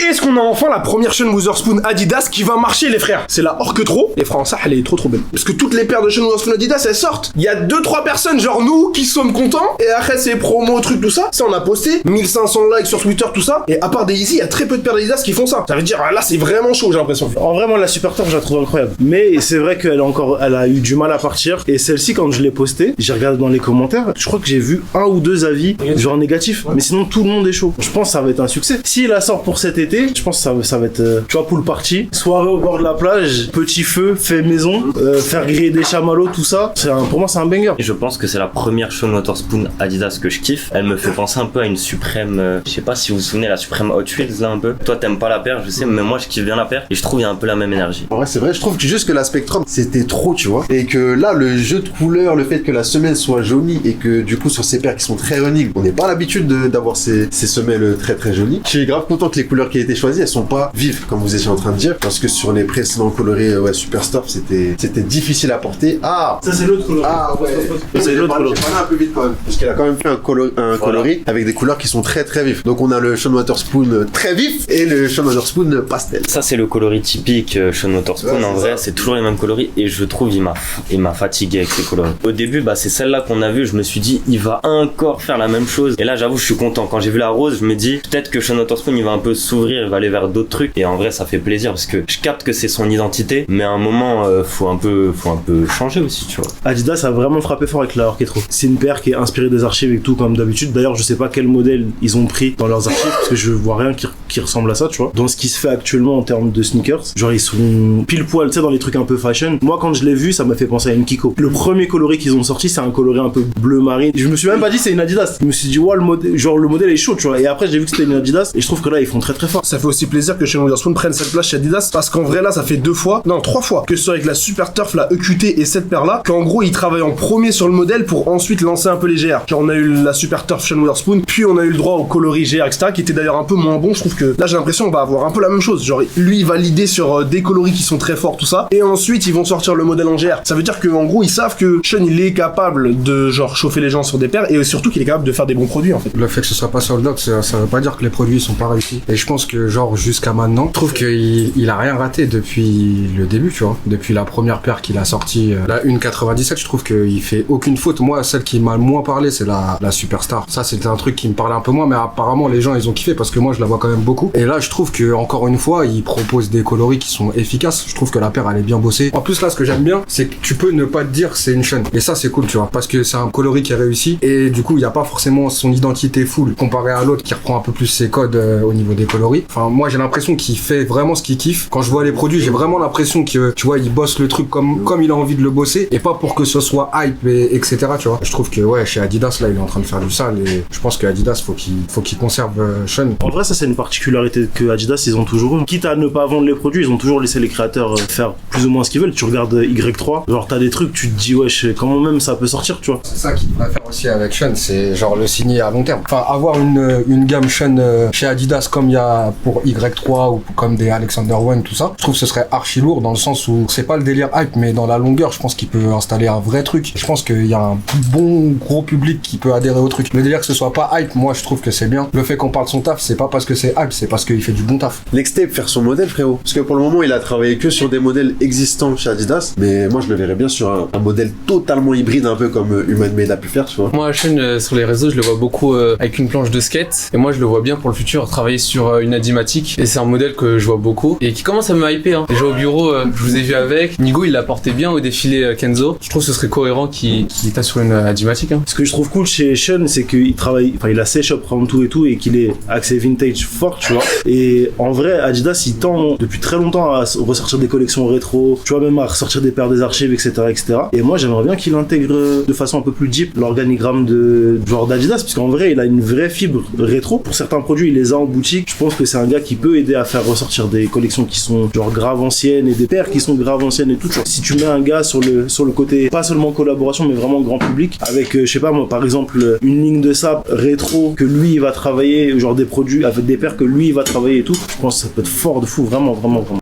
Est-ce qu'on a enfin la première Sean Wotherspoon Adidas qui va marcher, les frères? C'est la hors que trop. Les frères, ça, elle est trop belle. Parce que toutes les paires de Sean Wotherspoon Adidas, elles sortent. Il y a 2-3 personnes, genre nous, qui sommes contents. Et après, c'est promo, trucs, tout ça. Ça, on a posté 1500 likes sur Twitter, tout ça. Et à part des Yeezy, il y a très peu de paires d'Adidas qui font ça. Ça veut dire, là, c'est vraiment chaud, j'ai l'impression. En vrai, moi, la Super Turf, je la trouve incroyable. Mais c'est vrai qu'elle a eu du mal à partir. Et celle-ci, quand je l'ai postée, j'ai regardé dans les commentaires. Je crois que j'ai vu 1 ou 2 avis, genre négatifs. Ouais. Mais sinon, tout le monde est chaud. Je pense que ça va être un succès. Si la sort pour cet été, je pense que ça va être, tu vois, pool party, soirée au bord de la plage, petit feu, fait maison, faire griller des chamallows, tout ça. Pour moi, c'est un banger. Et je pense que c'est la première Sean Wotherspoon Adidas que je kiffe. Elle me fait penser un peu à une Supreme, je sais pas si vous vous souvenez, la Supreme Hot Wheels là un peu. Toi, t'aimes pas la paire, je sais, mais moi, je kiffe bien la paire. Et je trouve qu'il y a un peu la même énergie. En vrai, c'est vrai, je trouve que juste que la Spectrum, c'était trop, tu vois. Et que là, le jeu de couleurs, le fait que la semelle soit jaunie et que du coup, sur ces paires qui sont très running, on n'est pas l'habitude d'avoir ces semelles très jolies. Je suis grave content que les couleurs qui aient été choisies, elles sont pas vives, comme vous étiez en train de dire, parce que sur les précédents coloris, Superstar, c'était difficile à porter. Ah! Ça, c'est l'autre coloris. Ah, ouais. C'est l'autre coloris. J'ai parlé un peu vite quand même, parce qu'elle a quand même fait un coloris avec des couleurs qui sont très vifs. Donc, on a le Sean Wotherspoon très vif et le Sean Wotherspoon pastel. Ça, c'est le coloris typique Sean Wotherspoon. Ouais, en vrai, c'est toujours les mêmes coloris et je trouve il m'a fatigué avec ces coloris. Au début, c'est celle-là qu'on a vue, je me suis dit, il va encore faire la même chose. Et là, j'avoue, je suis content. Quand j'ai vu la rose, je me dis, peut-être que Sean Wotherspoon, il va un peu s'ouvrir, il va aller vers d'autres trucs. Et en vrai, ça fait plaisir parce que je capte que c'est son identité, mais à un moment, faut un peu changer aussi, tu vois. Adidas a vraiment frappé fort avec la Orchestro. C'est une paire qui est inspirée des archives et tout, comme d'habitude. D'ailleurs, je sais pas quel modèle ils ont pris dans leurs archives, parce que je vois rien qui ressemble à ça, tu vois. Dans ce qui se fait actuellement en termes de sneakers, genre ils sont pile poil, tu sais, dans les trucs un peu fashion. Moi, quand je l'ai vu, ça m'a fait penser à une Kiko. Le premier coloris qu'ils ont sorti, c'est un coloris un peu bleu marine. Je me suis même pas dit c'est une Adidas. Je me suis dit, ouais, le modèle est chaud, tu vois. Et après, j'ai vu que c'était une Adidas, et je trouve que là, ils font très fort. Ça fait aussi plaisir que Sean Wotherspoon prenne cette place chez Adidas, parce qu'en vrai, là, ça fait 3 fois que ce soit avec la Super Turf, la EQT et cette paire-là, qu'en gros, ils travaillent en premier sur le modèle pour ensuite lancer un peu les GR. Genre, on a eu la Super Turf Sean Wotherspoon, puis on a eu le droit au coloris GR, etc., qui était d'ailleurs un peu moins bon. Je trouve que là, j'ai l'impression qu'on va avoir un peu la même chose. Genre, lui, il va l'idée sur des coloris qui sont très forts, tout ça, et ensuite, ils vont sortir le modèle en GR. Ça veut dire qu'en gros, ils savent que Sean, il est capable de, genre, chauffer les gens sur des paires, et surtout qu'il est capable de faire des bons produits, en fait. Le fait que ce soit pas sold out, ça veut pas dire que les produits sont pas réussis. Et je pense que, genre, jusqu'à maintenant, je trouve qu'il a rien raté depuis le début, tu vois. Depuis la première paire qu'il a sortie, la 1,97, je trouve qu'il fait aucune faute. Moi, celle qui m'a le moins parlé, c'est la Superstar. Ça, c'était un truc qui me parlait un peu moins, mais apparemment, les gens, ils ont kiffé parce que moi, je la vois quand même beaucoup. Et là, je trouve que, encore une fois, il propose des coloris qui sont efficaces. Je trouve que la paire, elle est bien bossée. En plus, là, ce que j'aime bien, c'est que tu peux ne pas te dire c'est une Sean. Et ça, c'est cool, tu vois. Parce que c'est un coloris qui est réussi. Et du coup, il n'y a pas forcément son identité full comparé à l'autre qui reprend un peu plus ses codes au niveau des coloris. Enfin, moi, j'ai l'impression qu'il fait vraiment ce qu'il kiffe. Quand je vois les produits, j'ai vraiment l'impression que, tu vois, il bosse le truc comme il a envie de le bosser et pas pour que ce soit hype etc. Tu vois. Je trouve que, ouais, chez Adidas, là, il est en train de faire du sale et je pense que Adidas, faut qu'il conserve Sean. En vrai, ça, c'est une particularité que Adidas, ils ont toujours eu. Quitte à ne pas vendre les produits, ils ont toujours laissé les créateurs faire plus ou moins ce qu'ils veulent. Tu regardes Y3, genre, t'as des trucs, tu te dis, wesh, comment même ça peut sortir, tu vois. C'est ça qu'il devrait faire aussi avec Sean, c'est genre le signer à long terme. Enfin, avoir une gamme Sean chez Adidas comme il y a pour Y3 ou comme des Alexander One, tout ça, je trouve que ce serait archi lourd dans le sens où c'est pas le délire hype, mais dans la longueur, je pense qu'il peut installer un vrai truc. Je pense qu'il y a un bon gros public qui peut adhérer au truc. Le délire que ce soit pas hype, moi je trouve que c'est bien. Le fait qu'on parle de son taf, c'est pas parce que c'est hype, c'est parce qu'il fait du bon taf. L'extape, faire son modèle, frérot. Parce que pour le moment, il a travaillé que sur des modèles existants chez Adidas, mais moi je le verrais bien sur un modèle totalement hybride, un peu comme Human Made a pu faire, tu vois. Moi, Sean, sur les réseaux, je le vois beaucoup avec une planche de skate, et moi je le vois bien pour le futur travailler sur une Adimatic, et c'est un modèle que je vois beaucoup et qui commence à me hyper. Hein. Déjà au bureau, je vous ai vu avec. Nigo, il l'a porté bien au défilé Kenzo. Je trouve que ce serait cohérent qu'il était sur une Adimatic. Hein. Ce que je trouve cool chez Sean, c'est qu'il travaille, enfin, il a ses shops round tout et tout, et qu'il est accès vintage fort, tu vois. Et en vrai, Adidas, il tend depuis très longtemps à ressortir des collections rétro, tu vois, même à ressortir des paires des archives, etc., etc. Et moi, j'aimerais bien qu'il intègre de façon un peu plus deep l'organigramme de genre d'Adidas, parce qu'en vrai, il a une vraie fibre rétro. Pour certains produits, il les a en boutique. Je pense que c'est un gars qui peut aider à faire ressortir des collections qui sont genre grave anciennes et des paires qui sont grave anciennes et tout. Genre, si tu mets un gars sur le côté, pas seulement collaboration, mais vraiment grand public, avec, je sais pas moi, par exemple, une ligne de sap rétro que lui, il va travailler, genre des produits avec des paires que lui, il va travailler et tout, je pense que ça peut être fort de fou, vraiment, vraiment, vraiment.